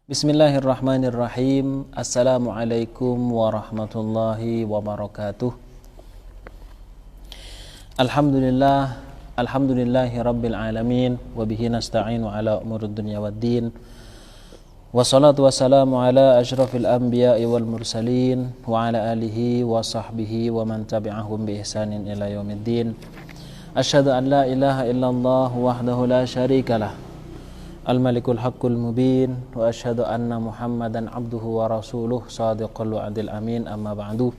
Bismillahirrahmanirrahim. Assalamualaikum warahmatullahi wabarakatuh. Alhamdulillahi rabbil alamin. Wabihi nasta'inu ala umurid dunya waddin. Wassalatu wassalamu ala ashrafil anbiya'i wal mursalin. Wa ala alihi wa sahbihi wa man tabi'ahum bi ihsanin ila yaumiddin. Asyhadu an la ilaha illallah wahdahu la syarikalah, Al-Malikul Haqqul Mubin, wa asyhadu anna Muhammadan abduhu wa rasuluh sadiqul wa'dil amin, amma ba'du.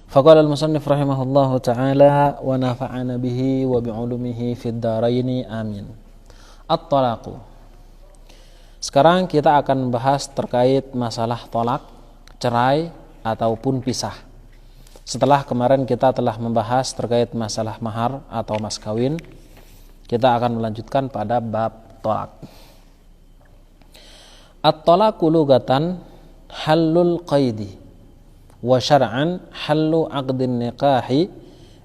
Faqala al-musannif rahimahullahu ta'ala wa nafa'ana bihi wa bi'ulumihi fid dharaini amin. At-talaqu. Sekarang kita akan bahas terkait masalah tolak, cerai ataupun pisah. Setelah kemarin kita telah membahas terkait masalah mahar atau mas kawin, kita akan melanjutkan pada bab tolak. At-talaqu lugatan halul qaidi wa syar'an hallu 'aqdin nikahi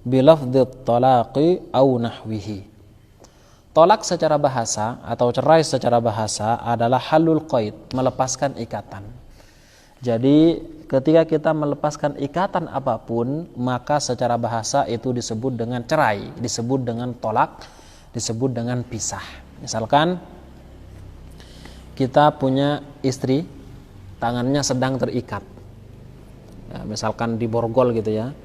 bi lafdhi talaqi aw nahwihi. Tolak secara bahasa atau cerai secara bahasa adalah halul qaid, melepaskan ikatan. Jadi ketika kita melepaskan ikatan apapun, maka secara bahasa itu disebut dengan cerai, disebut dengan tolak, disebut dengan pisah. Misalkan kita punya istri, tangannya sedang terikat, ya, misalkan di borgol gitu ya,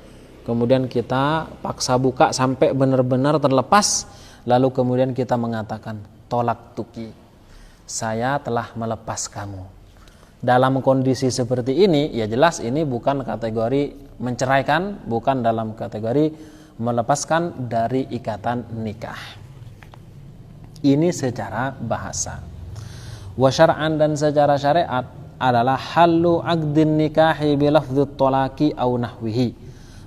kemudian kita paksa buka sampai benar-benar terlepas, lalu kemudian kita mengatakan tolak tuki, saya telah melepas kamu. Dalam kondisi seperti ini, ya jelas ini bukan kategori menceraikan, bukan dalam kategori melepaskan dari ikatan nikah. Ini secara bahasa. Wa syar'an, dan secara syariat adalah hallu 'aqdin nikahi bi lafdhi talaqi aw nahwihi.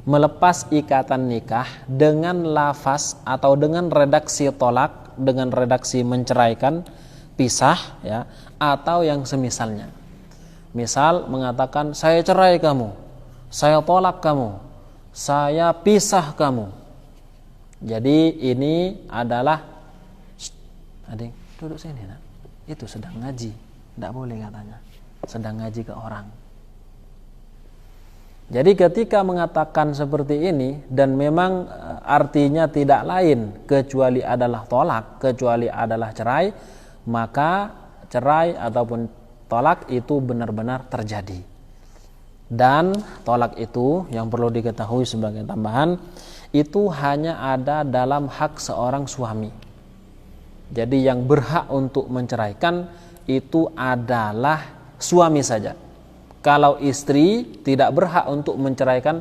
Melepas ikatan nikah dengan lafaz atau dengan redaksi tolak, dengan redaksi menceraikan, pisah ya, atau yang semisalnya. Misal mengatakan saya cerai kamu, saya tolak kamu, saya pisah kamu. Jadi ini adalah adik, duduk sini nak. Itu sedang ngaji, tidak boleh katanya. Sedang ngaji ke orang. Jadi ketika mengatakan seperti ini dan memang artinya tidak lain kecuali adalah tolak, kecuali adalah cerai, maka cerai ataupun tolak itu benar-benar terjadi. Dan tolak itu yang perlu diketahui sebagai tambahan, itu hanya ada dalam hak seorang suami. Jadi yang berhak untuk menceraikan itu adalah suami saja. Kalau istri tidak berhak untuk menceraikan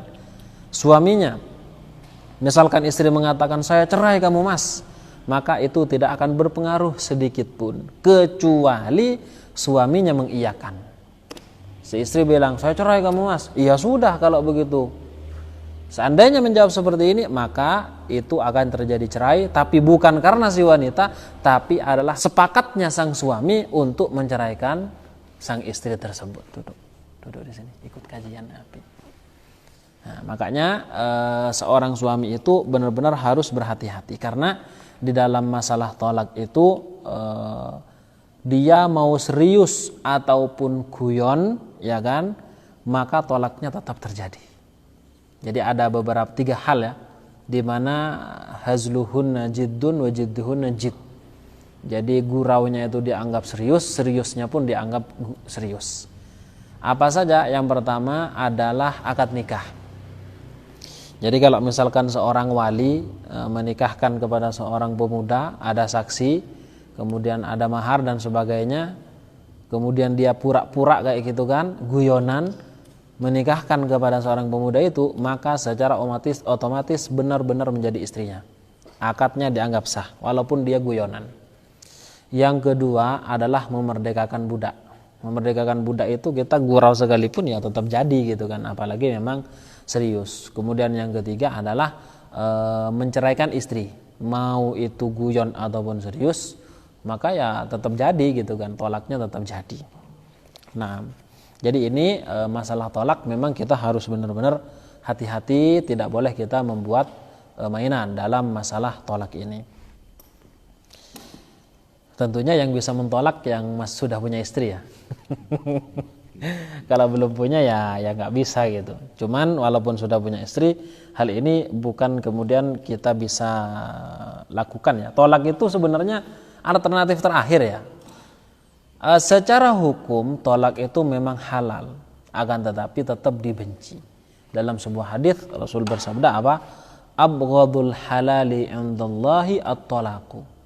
suaminya. Misalkan istri mengatakan saya cerai kamu mas, maka itu tidak akan berpengaruh sedikit pun, kecuali suaminya mengiyakan. Si istri bilang saya cerai kamu mas, iya sudah kalau begitu. Seandainya menjawab seperti ini, maka itu akan terjadi cerai, tapi bukan karena si wanita, tapi adalah sepakatnya sang suami untuk menceraikan sang istri tersebut. Duduk di sini, ikut kajian Abi. Nah, makanya seorang suami itu benar-benar harus berhati-hati, karena di dalam masalah tolak itu dia mau serius ataupun guyon, ya kan, maka tolaknya tetap terjadi. Jadi ada beberapa 3 hal ya, di mana hazluhunna jiddun wa jidduhunna jidd. Jadi guraunya itu dianggap serius, seriusnya pun dianggap serius. Apa saja? Yang pertama adalah akad nikah. Jadi kalau misalkan seorang wali menikahkan kepada seorang pemuda, ada saksi, kemudian ada mahar dan sebagainya, kemudian dia pura-pura kayak gitu kan, guyonan, menikahkan kepada seorang pemuda itu, maka secara otomatis benar-benar menjadi istrinya. Akadnya dianggap sah walaupun dia guyonan. Yang kedua adalah memerdekakan budak. Memerdekakan budak itu kita gurau sekalipun ya tetap jadi gitu kan, apalagi memang serius. Kemudian yang ketiga adalah menceraikan istri, mau itu guyon ataupun serius, maka ya tetap jadi gitu kan, tolaknya tetap jadi. Nah, jadi ini masalah tolak memang kita harus benar-benar hati-hati, tidak boleh kita membuat mainan dalam masalah tolak ini. Tentunya yang bisa mentolak yang sudah punya istri ya. Kalau belum punya ya nggak bisa gitu. Cuman walaupun sudah punya istri, hal ini bukan kemudian kita bisa lakukan ya. Tolak itu sebenarnya alternatif terakhir ya. Secara hukum tolak itu memang halal, akan tetapi tetap dibenci. Dalam sebuah hadis Rasul bersabda apa? Abghadul halali indallahi at-talaqu.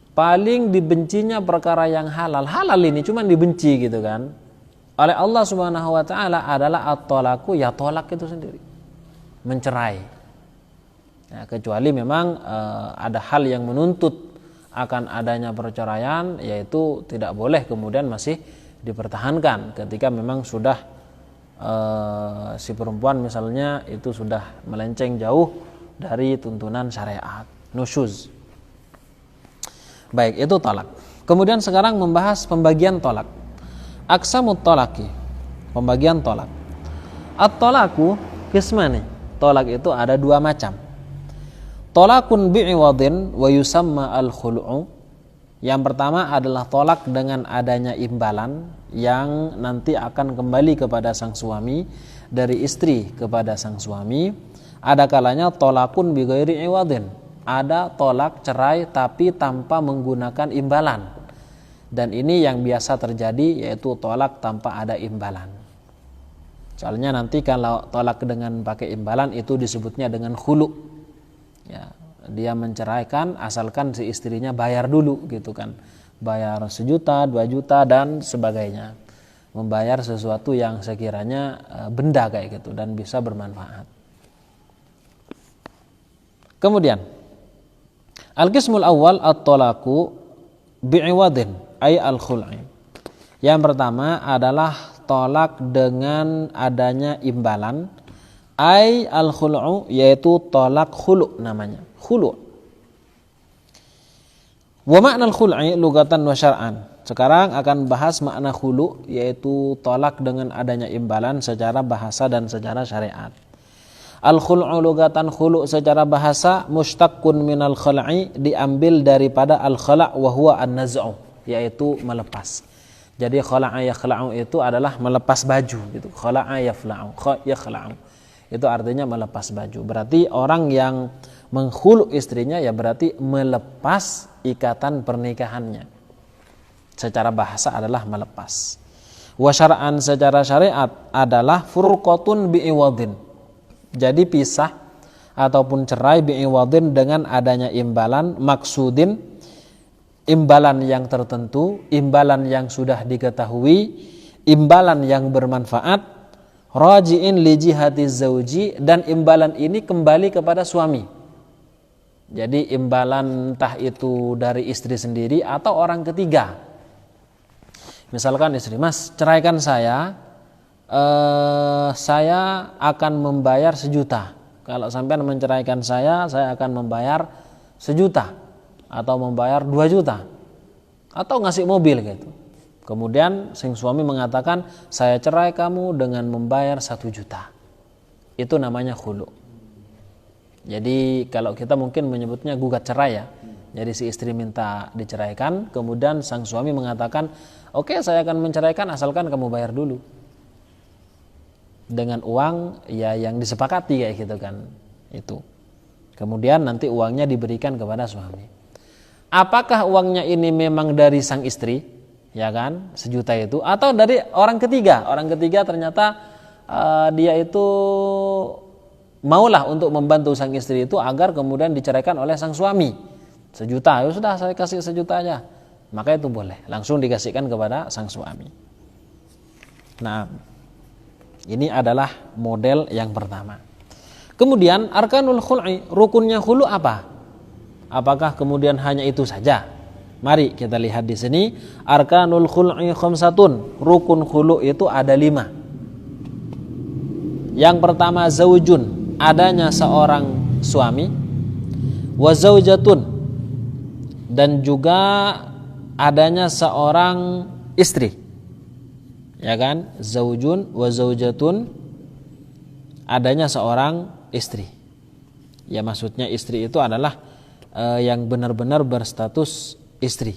Paling dibencinya perkara yang halal. Halal ini cuman dibenci gitu kan. Oleh Allah Subhanahu wa taala adalah at-talaqu, ya tolak itu sendiri. Mencerai. Ya, kecuali memang ada hal yang menuntut akan adanya perceraian, yaitu tidak boleh kemudian masih dipertahankan ketika memang sudah si perempuan misalnya itu sudah melenceng jauh dari tuntunan syariat, nusyuz. Baik, itu tolak. Kemudian sekarang membahas pembagian tolak. Aqsamut tolaki, pembagian tolak. At-tolaku qismani. Tolak itu ada dua macam. Tolakun bi'iwadin wa yusamma al-khulu'u. Yang pertama adalah tolak dengan adanya imbalan yang nanti akan kembali kepada sang suami, dari istri kepada sang suami. Ada kalanya tolakun bi ghairi iwadin. Ada tolak cerai tapi tanpa menggunakan imbalan. Dan ini yang biasa terjadi, yaitu tolak tanpa ada imbalan. Soalnya nanti kalau tolak dengan pakai imbalan itu disebutnya dengan khulu. Ya, dia menceraikan asalkan si istrinya bayar dulu gitu kan. Bayar 1 juta, 2 juta dan sebagainya. Membayar sesuatu yang sekiranya benda kayak gitu dan bisa bermanfaat. Kemudian al-qismul awal at-tolaku bi'iwadin ay al-khul'i. Yang pertama adalah tolak dengan adanya imbalan, ay al-khul'u, yaitu tolak khulu' namanya, khulu'. Wa makna al-khul'i lugatan wa syar'an. Sekarang akan bahas makna khulu', yaitu tolak dengan adanya imbalan secara bahasa dan secara syariat. Al-khul'u lugatan, khulu' secara bahasa mustaqqun minal khal'i, diambil daripada al-khala' wa huwa an-naz'u, yaitu melepas. Jadi khala'a yakhla'u itu adalah melepas baju gitu. Khala'a yakhla'u, yakhla'u. Itu artinya melepas baju. Berarti orang yang mengkhulu' istrinya ya berarti melepas ikatan pernikahannya. Secara bahasa adalah melepas. Wa syar'an secara syariat adalah furqatun bi'iwadin. Jadi pisah ataupun cerai bi'iwadin dengan adanya imbalan, maksudin imbalan yang tertentu, imbalan yang sudah diketahui, imbalan yang bermanfaat, raji'in li jihati zauji, dan imbalan ini kembali kepada suami. Jadi imbalan entah itu dari istri sendiri atau orang ketiga. Misalkan istri, Mas ceraikan saya akan membayar 1 juta. Kalau sampean menceraikan saya akan membayar 1 juta atau membayar 2 juta atau ngasih mobil gitu. Kemudian sing suami mengatakan saya cerai kamu dengan membayar 1 juta. Itu namanya khulu. Jadi kalau kita mungkin menyebutnya gugat cerai ya. Jadi si istri minta diceraikan, kemudian sang suami mengatakan, "Oke, saya akan menceraikan asalkan kamu bayar dulu." Dengan uang ya yang disepakati kayak gitu kan. Itu. Kemudian nanti uangnya diberikan kepada suami. Apakah uangnya ini memang dari sang istri, ya kan, 1 juta itu, atau dari orang ketiga? Orang ketiga ternyata dia itu maulah untuk membantu sang istri itu agar kemudian diceraikan oleh sang suami. 1 juta, ya sudah saya kasih 1 juta aja. Maka itu boleh, langsung dikasihkan kepada sang suami. Nah, ini adalah model yang pertama. Kemudian arkanul khul'i, rukunnya khulu apa? Apakah kemudian hanya itu saja? Mari kita lihat di sini. Arkanul khul'i khamsatun. Rukun khulu itu ada 5. Yang pertama zaujun, adanya seorang suami. Wa zaujatun, dan juga adanya seorang istri. Ya kan? Zaujun wa zaujatun, adanya seorang istri. Ya maksudnya istri itu adalah yang benar-benar berstatus istri.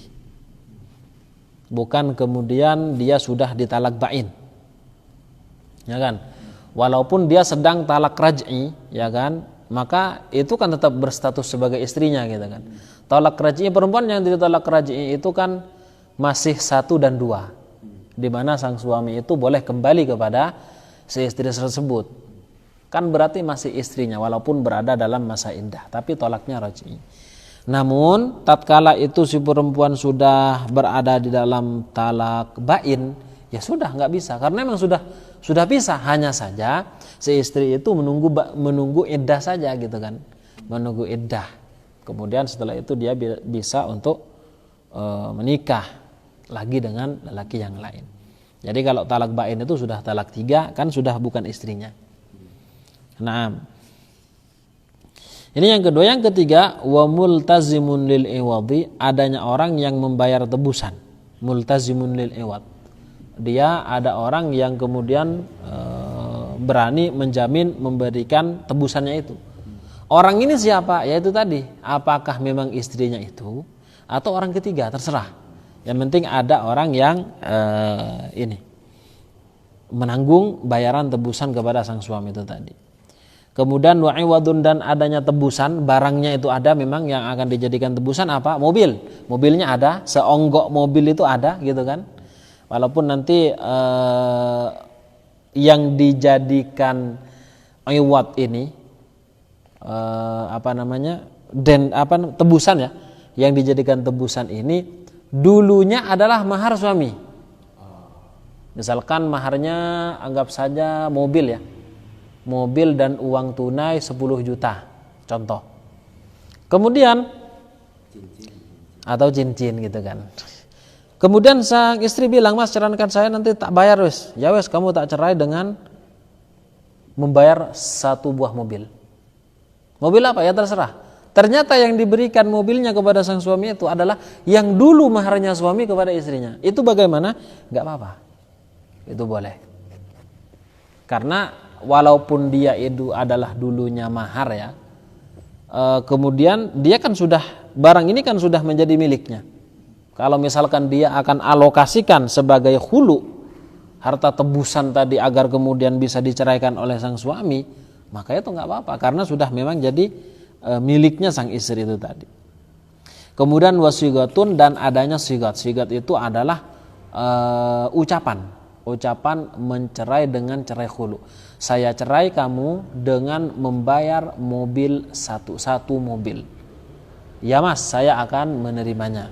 Bukan kemudian dia sudah ditalak bain. Ya kan? Walaupun dia sedang talak raj'i, ya kan? Maka itu kan tetap berstatus sebagai istrinya gitu kan. Talak raj'i, perempuan yang ditalak raj'i itu kan masih 1 dan 2. Di mana sang suami itu boleh kembali kepada si istri tersebut. Kan berarti masih istrinya walaupun berada dalam masa iddah, tapi tolaknya raj'i. Namun tatkala itu si perempuan sudah berada di dalam talak bain, ya sudah nggak bisa karena memang sudah bisa, hanya saja si istri itu menunggu iddah saja gitu kan. Menunggu iddah. Kemudian setelah itu dia bisa untuk menikah lagi dengan lelaki yang lain. Jadi kalau talak bain itu sudah talak 3 kan sudah bukan istrinya. Nah, ini yang kedua. Yang ketiga, wa multazimun lil iwadi, adanya orang yang membayar tebusan. Multazimun lil iwad, dia ada orang yang kemudian berani menjamin memberikan tebusannya itu. Orang ini siapa? Yaitu tadi, apakah memang istrinya itu atau orang ketiga, terserah. Yang penting ada orang yang menanggung bayaran tebusan kepada sang suami itu tadi. Kemudian wa'iwadun, dan adanya tebusan, barangnya itu ada memang yang akan dijadikan tebusan apa? Mobilnya ada, seonggok mobil itu ada gitu kan. Walaupun nanti yang dijadikan iwad ini tebusan ya, yang dijadikan tebusan ini dulunya adalah mahar suami. Misalkan maharnya anggap saja mobil ya. Mobil dan uang tunai 10 juta. Contoh. Kemudian atau cincin gitu kan. Kemudian sang istri bilang, "Mas, ceraikan saya, nanti tak bayar wes." Ya wes, kamu tak cerai dengan membayar 1 buah mobil. Mobil apa? Ya terserah. Ternyata yang diberikan mobilnya kepada sang suami itu adalah yang dulu maharnya suami kepada istrinya. Itu bagaimana? Gak apa-apa. Itu boleh. Karena walaupun dia itu adalah dulunya mahar ya, kemudian dia kan sudah, barang ini kan sudah menjadi miliknya. Kalau misalkan dia akan alokasikan sebagai hulu, harta tebusan tadi agar kemudian bisa diceraikan oleh sang suami, maka itu gak apa-apa. Karena sudah memang jadi miliknya sang istri itu tadi. Kemudian wasigatun, dan adanya sigat. Sigat itu adalah ucapan mencerai dengan cerai khulu. Saya cerai kamu dengan membayar mobil satu mobil. Ya mas, saya akan menerimanya.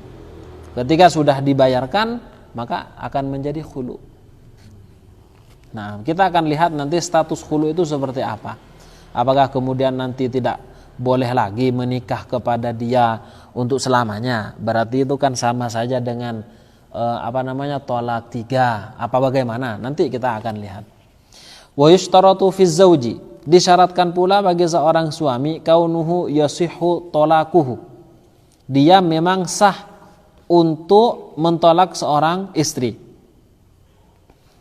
Ketika sudah dibayarkan, maka akan menjadi khulu. Nah, kita akan lihat nanti status khulu itu seperti apa. Apakah kemudian nanti tidak boleh lagi menikah kepada dia untuk selamanya? Berarti itu kan sama saja dengan tolak 3. Apa bagaimana? Nanti kita akan lihat. Wa yushtaratu fi zauji, disyaratkan pula bagi seorang suami kaunuhu yasihu tolakuhu, dia memang sah untuk mentolak seorang istri.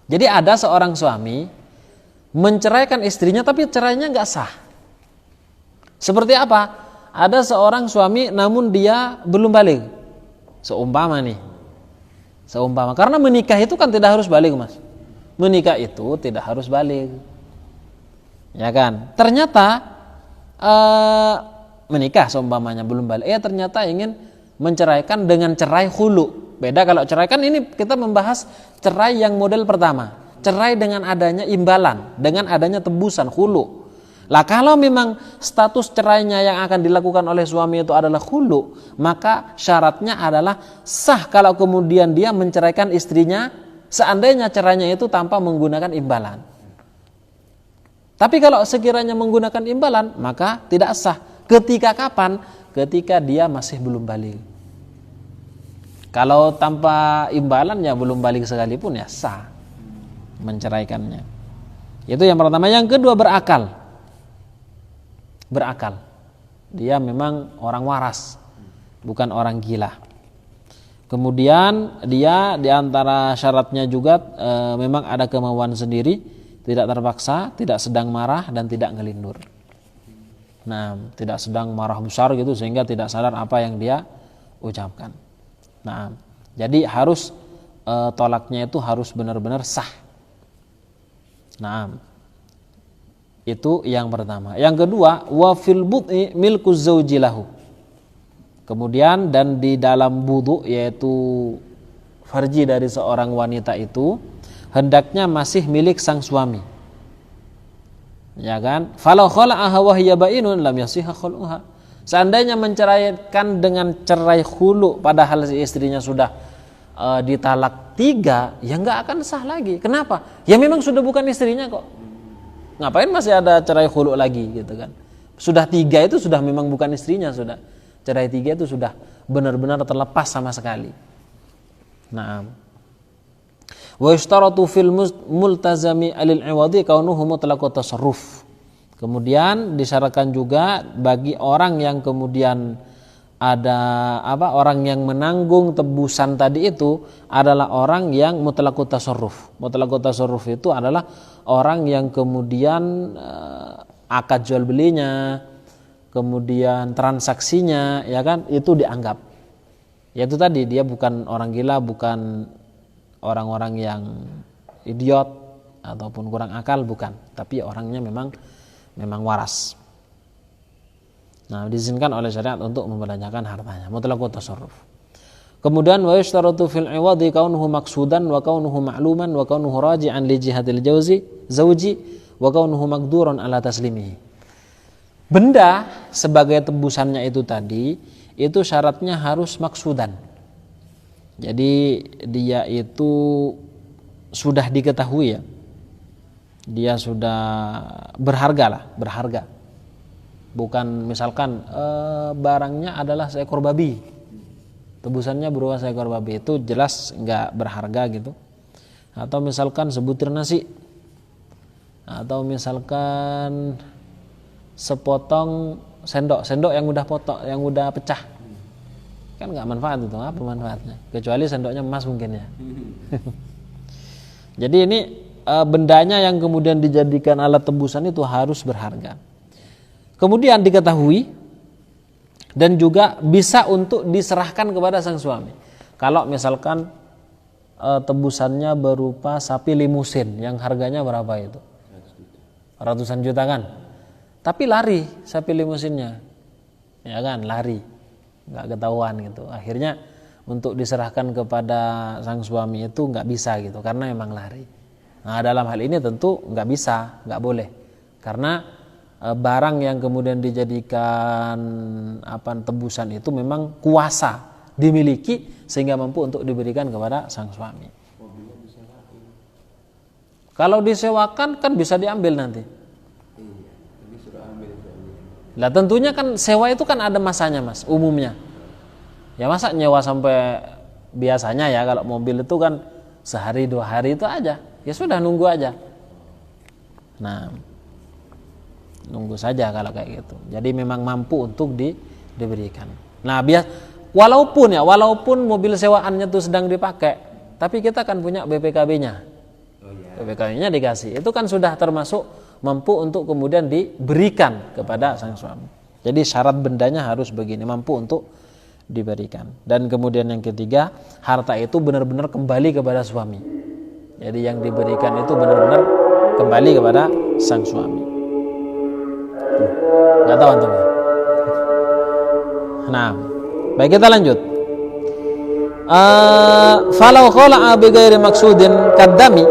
Jadi ada seorang suami menceraikan istrinya tapi cerainya nggak sah. Seperti apa? Ada seorang suami namun dia belum balik. Seumpama karena menikah itu kan tidak harus balik, Mas. Menikah itu tidak harus balik. Ya kan? Ternyata menikah seumpamanya belum balik. Ternyata ingin menceraikan dengan cerai khulu. Beda kalau cerai, kan ini kita membahas cerai yang model pertama. Cerai dengan adanya imbalan, dengan adanya tebusan khulu. Lah kalau memang status cerainya yang akan dilakukan oleh suami itu adalah khulu, maka syaratnya adalah sah kalau kemudian dia menceraikan istrinya seandainya cerainya itu tanpa menggunakan imbalan. Tapi kalau sekiranya menggunakan imbalan, maka tidak sah. Ketika kapan? Ketika dia masih belum balik. Kalau tanpa imbalan ya belum balik sekalipun ya sah menceraikannya. Itu yang pertama. Yang kedua, berakal. Dia memang orang waras, bukan orang gila. Kemudian dia diantara syaratnya juga memang ada kemauan sendiri, tidak terpaksa, tidak sedang marah dan tidak ngelindur. Nah, tidak sedang marah besar gitu sehingga tidak sadar apa yang dia ucapkan. Nah, jadi harus tolaknya itu harus benar-benar sah. Nah, itu yang pertama. Yang kedua, wa fil bud'i milku zauji lahu. Kemudian dan di dalam wudu, yaitu farji dari seorang wanita itu hendaknya masih milik sang suami. Ya kan? Falau khala'aha wa hiya ba'inun lam yasihha khul'uha. Seandainya menceraikan dengan cerai khulu padahal si istrinya sudah ditalak 3, ya enggak akan sah lagi. Kenapa? Ya memang sudah bukan istrinya kok. Ngapain masih ada cerai khulu lagi gitu kan? Sudah 3 itu sudah memang bukan istrinya sudah. Cerai 3 itu sudah benar-benar terlepas sama sekali. Nah, wa yashtaratu fil multazami alil iwadi kaunuhu mutlaqut tasarruf. Kemudian disyaratkan juga bagi orang yang kemudian ada orang yang menanggung tebusan tadi itu adalah orang yang mutlaqut tasarruf. Mutlaqut tasarruf itu adalah orang yang kemudian akad jual belinya, kemudian transaksinya, ya kan, itu dianggap. Yaitu tadi dia bukan orang gila, bukan orang-orang yang idiot ataupun kurang akal, bukan, tapi orangnya memang waras. Nah, diizinkan oleh syariat untuk membelanjakan hartanya, mutlaqut tasarruf. Kemudian wa yashtaratu fil iwadi kaunuhu maqsudan wa kaunuhu ma'luman wa kaunuhu raji'an li jihadil zawji wa kaunuhu maqduran ala taslimihi. Benda sebagai tebusannya itu tadi, itu syaratnya harus maksudan. Jadi dia itu sudah diketahui ya, dia sudah berharga. Bukan misalkan barangnya adalah seekor babi, tebusannya berupa seekor babi, itu jelas nggak berharga gitu. Atau misalkan sebutir nasi, atau misalkan sepotong sendok yang udah pecah, kan nggak manfaat itu. Apa manfaatnya? Kecuali sendoknya emas mungkin ya. Jadi ini bendanya yang kemudian dijadikan alat tebusan itu harus berharga. Kemudian diketahui dan juga bisa untuk diserahkan kepada sang suami. Kalau misalkan tebusannya berupa sapi limusin yang harganya berapa itu? Ratusan juta kan? Tapi lari sapi limusinnya, ya kan, lari, nggak ketahuan gitu. Akhirnya untuk diserahkan kepada sang suami itu nggak bisa gitu, karena memang lari. Nah, dalam hal ini tentu nggak bisa, nggak boleh, karena barang yang kemudian dijadikan tebusan itu memang kuasa dimiliki sehingga mampu untuk diberikan kepada sang suami. Kalau disewakan kan bisa diambil nanti. Lah tentunya kan sewa itu kan ada masanya Mas, umumnya. Ya masa nyewa sampai biasanya ya kalau mobil itu kan sehari 2 hari itu aja. Ya sudah nunggu aja. Nah, nunggu saja kalau kayak gitu. Jadi memang mampu untuk diberikan. Nah, walaupun mobil sewaannya itu sedang dipakai, tapi kita kan punya BPKB-nya. BPKB-nya dikasih. Itu kan sudah termasuk mampu untuk kemudian diberikan kepada sang suami. Jadi syarat bendanya harus begini, mampu untuk diberikan. Dan kemudian yang ketiga, harta itu benar-benar kembali kepada suami. Jadi yang diberikan itu benar-benar kembali kepada sang suami. Nggak tahu antum. Nah, baik, kita lanjut. Falau khala'a bi ghairi maksudin kadami,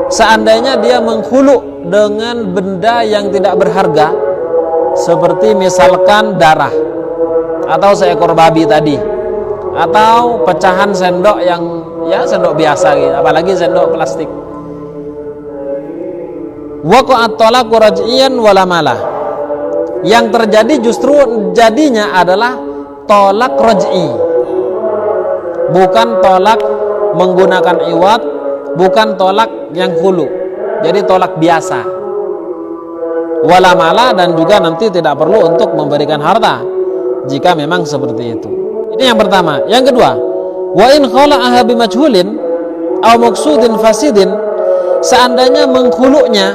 seandainya dia menghulu dengan benda yang tidak berharga, seperti misalkan darah atau seekor babi tadi, atau pecahan sendok yang sendok biasa gitu, apalagi sendok plastik. Waqa'at talaqu raj'iyan wala malah. Yang terjadi justru jadinya adalah tolak raj'i, bukan tolak menggunakan iwad, bukan tolak yang hulu. Jadi tolak biasa, wala mala, dan juga nanti tidak perlu untuk memberikan harta jika memang seperti itu. Ini yang pertama. Yang kedua, wa in khala'aha bimajhulin aw maqsudin fasidin, seandainya menghulunya,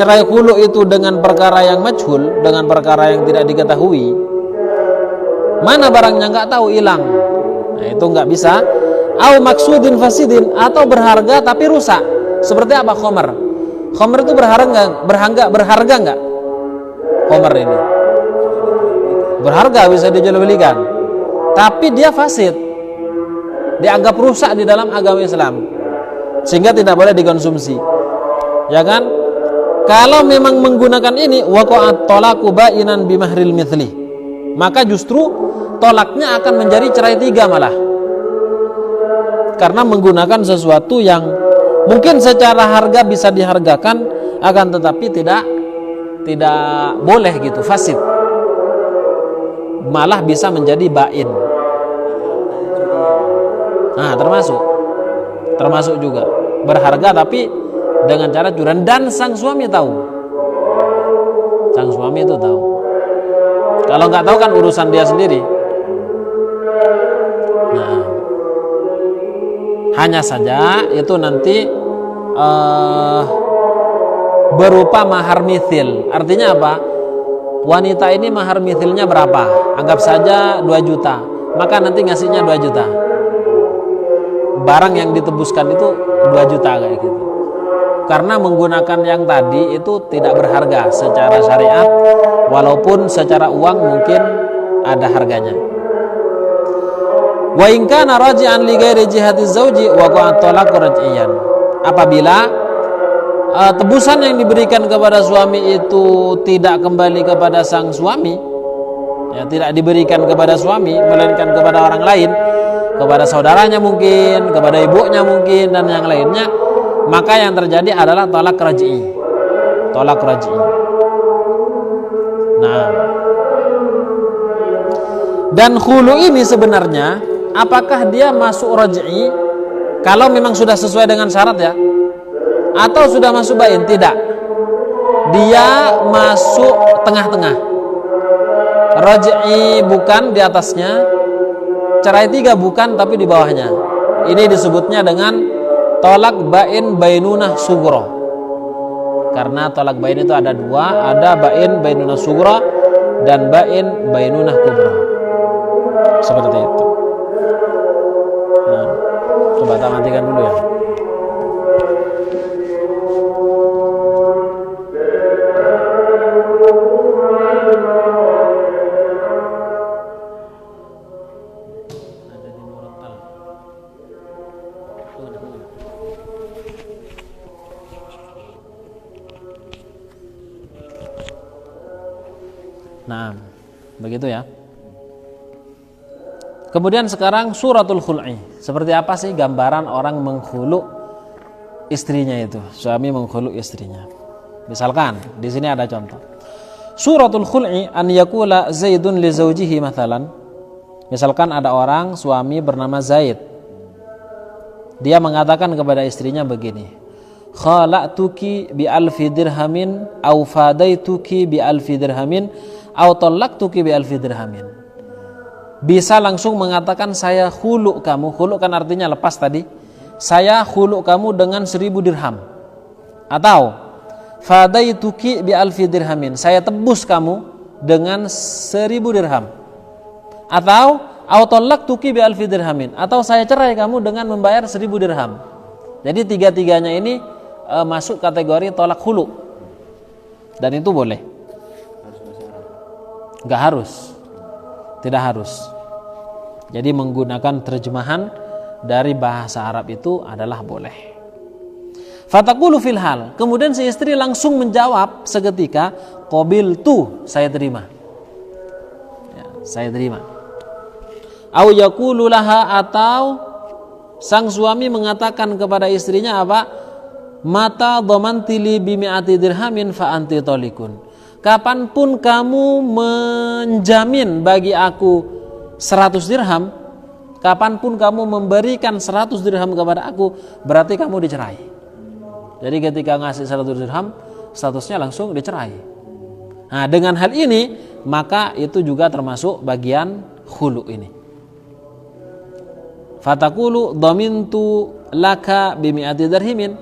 cerai hulu itu dengan perkara yang majhul, dengan perkara yang tidak diketahui, mana barangnya nggak tahu, hilang, Nah, itu nggak bisa. Au maksudin fasidin, atau berharga tapi rusak. Seperti apa? Khomer. Khomer itu berharga nggak? Khomer ini berharga, bisa dijual-belikan, tapi dia fasid, dianggap rusak di dalam agama Islam, sehingga tidak boleh dikonsumsi, ya kan? Kalau memang menggunakan ini, waqa'at talaqu ba'inan bimahril mithli, maka justru tolaknya akan menjadi cerai 3 malah, karena menggunakan sesuatu yang mungkin secara harga bisa dihargakan, akan tetapi tidak boleh gitu, fasid, malah bisa menjadi ba'in. Nah, termasuk juga berharga tapi dengan cara curang, dan sang suami tahu. Sang suami itu tahu. Kalau nggak tahu kan urusan dia sendiri. Nah, hanya saja itu nanti berupa mahar mithil. Artinya apa? Wanita ini mahar mithilnya berapa? Anggap saja 2 juta. Maka nanti ngasihnya 2 juta. Barang yang ditebuskan itu 2 juta kayak gitu. Karena menggunakan yang tadi itu tidak berharga secara syariat, walaupun secara uang mungkin ada harganya. Wa in kana raji'an li ghairi jihati zauji wa qa'at talaq raj'iyan. Apabila tebusan yang diberikan kepada suami itu tidak kembali kepada sang suami, ya, tidak diberikan kepada suami melainkan kepada orang lain, kepada saudaranya mungkin, kepada ibunya mungkin, dan yang lainnya, maka yang terjadi adalah talak raj'i. Talak raj'i. Nah, dan khulu ini sebenarnya apakah dia masuk raj'i kalau memang sudah sesuai dengan syarat, ya, atau sudah masuk bain? Tidak, dia masuk tengah-tengah. Raj'i bukan di atasnya, cerai 3 bukan tapi di bawahnya. Ini disebutnya dengan tolak bain bainunah sugro. Karena tolak bain itu ada 2, ada bain bainunah sugro dan bain bainunah kubra. Seperti itu. Nah, coba tak matikan dulu ya. Nah, begitu ya. Kemudian sekarang suratul khul'i. Seperti apa sih gambaran orang menghulu istrinya itu? Suami menghulu istrinya. Misalkan di sini ada contoh. Suratul khul'i an yakula Zaidun li zawjihi mathalan. Misalkan ada orang suami bernama Zaid. Dia mengatakan kepada istrinya begini. Khala'tuki bi alfi dirhamin au fadaituki bi alfi dirhamin au talaqtuki bi alfi dirhamin. Bisa langsung mengatakan saya khulu kamu. Khulu kan artinya lepas tadi. Saya khulu kamu dengan 1000 dirham. Atau fadaituki bi alfi dirhamin. Saya tebus kamu dengan 1000 dirham. Atau au talaqtuki bi alfi dirhamin. Atau saya cerai kamu dengan membayar 1000 dirham. Jadi 3-3-nya ini masuk kategori tolak khulu. Dan itu boleh. Enggak harus. Tidak harus. Jadi menggunakan terjemahan dari bahasa Arab itu adalah boleh. Fataqulu fil hal. Kemudian si istri langsung menjawab seketika, qabiltu, saya terima. Ya, saya terima. Au yaqulu laha, atau sang suami mengatakan kepada istrinya apa? Mata dhamanti li bi mi'ati dirhamin fa anti talikun. Kapanpun kamu menjamin bagi aku 100 dirham, kapanpun kamu memberikan 100 dirham kepada aku, berarti kamu dicerai. Jadi ketika ngasih 100 dirham, statusnya langsung dicerai. Nah, dengan hal ini, maka itu juga termasuk bagian khulu ini. Fataqulu dhamintu laka bimi'ati dirhamin.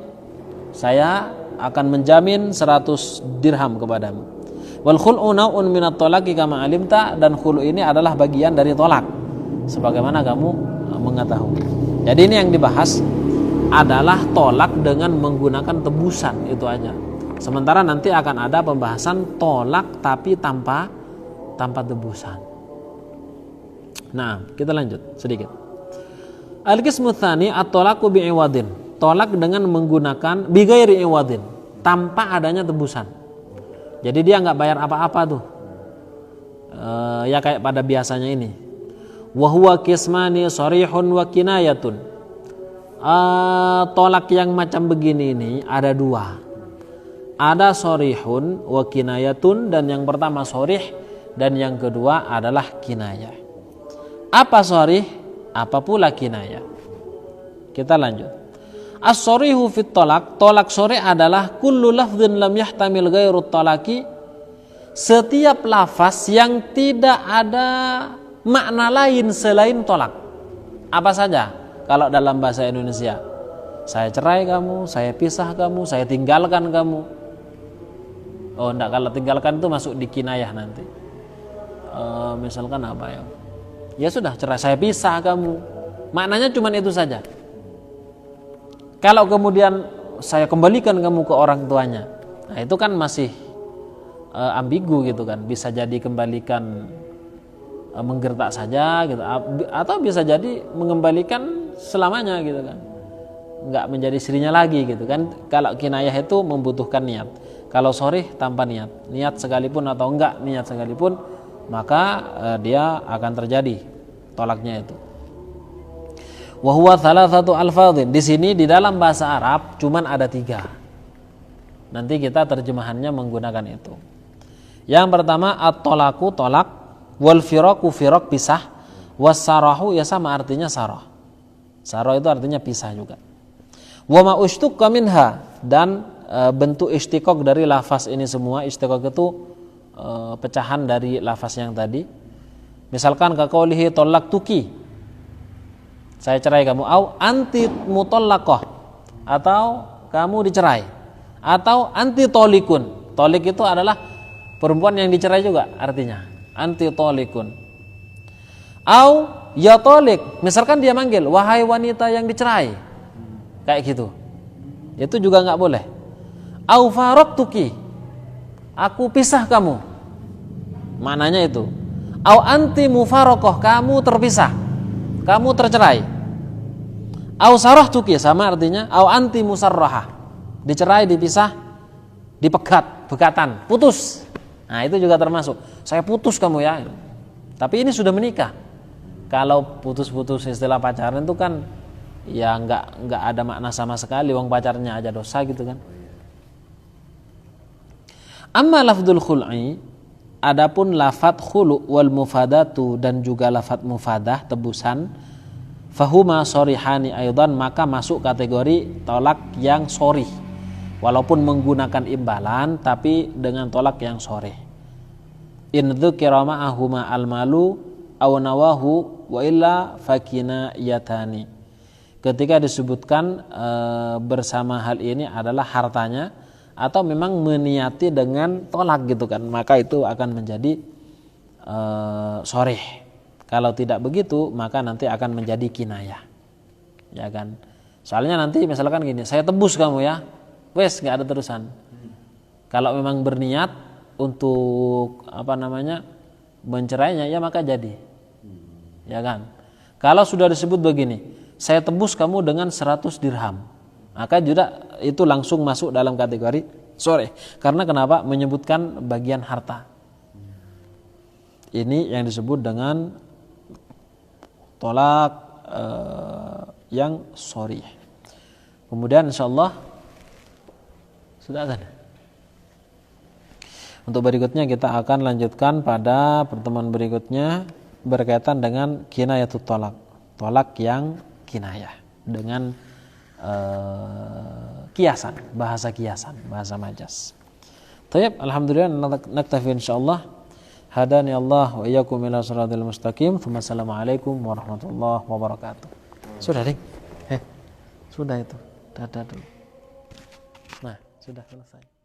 Saya akan menjamin 100 dirham kepadamu. Wal khul'u naw'un minat talaqi kama alimta, dan khulu ini adalah bagian dari tolak sebagaimana kamu mengetahui. Jadi ini yang dibahas adalah tolak dengan menggunakan tebusan, itu aja. Sementara nanti akan ada pembahasan tolak tapi tanpa tebusan. Nah, kita lanjut sedikit. Al-qismu tsani at-talaqu bi'iwadin. Tolak dengan menggunakan bighairi iwadin, tanpa adanya tebusan. Jadi dia nggak bayar apa-apa tuh. Ya kayak pada biasanya ini. Wa huwa qismani sharihun wa kinayatun. Tolak yang macam begini ini ada dua. Ada sharihun wa kinayatun, dan yang pertama sharih dan yang kedua adalah kinayah. Apa sharih? Apa pula kinayah? Kita lanjut. As-sharihu fit tolak. Tolak sharih adalah kullu lafdhin lam yahtamil ghairu talaki. Setiap lafaz yang tidak ada makna lain selain tolak. Apa saja? Kalau dalam bahasa Indonesia, saya cerai kamu, saya pisah kamu, saya tinggalkan kamu. Oh enggak, kalau tinggalkan itu masuk di kinayah nanti. Misalkan apa ya? Ya sudah, cerai, saya pisah kamu. Maknanya cuma itu saja. Kalau kemudian saya kembalikan kamu ke orang tuanya, nah itu kan masih ambigu gitu kan. Bisa jadi kembalikan menggertak saja gitu, atau bisa jadi mengembalikan selamanya gitu kan, nggak menjadi istrinya lagi gitu kan. Kalau kinayah itu membutuhkan niat. Kalau sharih tanpa niat sekalipun atau enggak niat sekalipun, maka dia akan terjadi tolaknya itu. Wa huwa thalathatu alfadhin. Di sini di dalam bahasa Arab cuman ada 3. Nanti kita terjemahannya menggunakan itu. Yang pertama at-tolaku, tolak, wal firaku, firak, pisah, was sarahu, ya sama artinya sarah. Sarah itu artinya pisah juga. Wa ma ushtuqa minha, dan bentuk istiqaq dari lafaz ini semua. Istiqaq itu pecahan dari lafaz yang tadi. Misalkan kaqaulihi talaqtuki, saya cerai kamu, au anti mutallaqah, atau kamu dicerai, atau anti tolikun. Tolik itu adalah perempuan yang dicerai juga artinya, anti tolikun. Au ya tolik, misalkan dia manggil, wahai wanita yang dicerai, kayak gitu, itu juga nggak boleh. Au faraqtuki, aku pisah kamu, maknanya itu. Au anti mufaraqah, kamu terpisah, kamu tercerai. Au sarahtuki, sama artinya. Au anti musarrahah, dicerai, dipisah, bekatan, putus. Nah itu juga termasuk, saya putus kamu ya. Tapi ini sudah menikah. Kalau putus-putus istilah pacaran itu kan ya nggak ada makna sama sekali. Wong pacarnya aja dosa gitu kan. Amma lafdzul khul'i, adapun lafadz khulu wal mufadatu, dan juga lafadz mufadah, tebusan, fahuma sorihani aydan, maka masuk kategori tolak yang sorih, walaupun menggunakan imbalan tapi dengan tolak yang sorih. In dzukira ma'ahuma almalu aw nawahu wa illa fakina yatani. Ketika disebutkan bersama hal ini adalah hartanya, atau memang meniati dengan tolak gitu kan, maka itu akan menjadi sorih. Kalau tidak begitu, maka nanti akan menjadi kinayah, ya kan? Soalnya nanti misalkan gini, saya tebus kamu ya, wes nggak ada terusan. Kalau memang berniat untuk mencerainya, ya maka jadi, ya kan? Kalau sudah disebut begini, saya tebus kamu dengan 100 dirham, maka juga itu langsung masuk dalam kategori sorih. Karena kenapa? Menyebutkan bagian harta. Ini yang disebut dengan tolak yang sorih. Kemudian insyaallah sudah ada. Untuk berikutnya kita akan lanjutkan pada pertemuan berikutnya berkaitan dengan kinayatut tolak, tolak yang kinayah dengan kiasan, bahasa majas. Tayyib, alhamdulillah, naktafi insyaallah. Hadani Allah wa iyyakum ila shiratal mustaqim. Assalamualaikum warahmatullahi wabarakatuh. Sudah, Ding? Sudah itu. Dadah dulu. Nah, sudah selesai.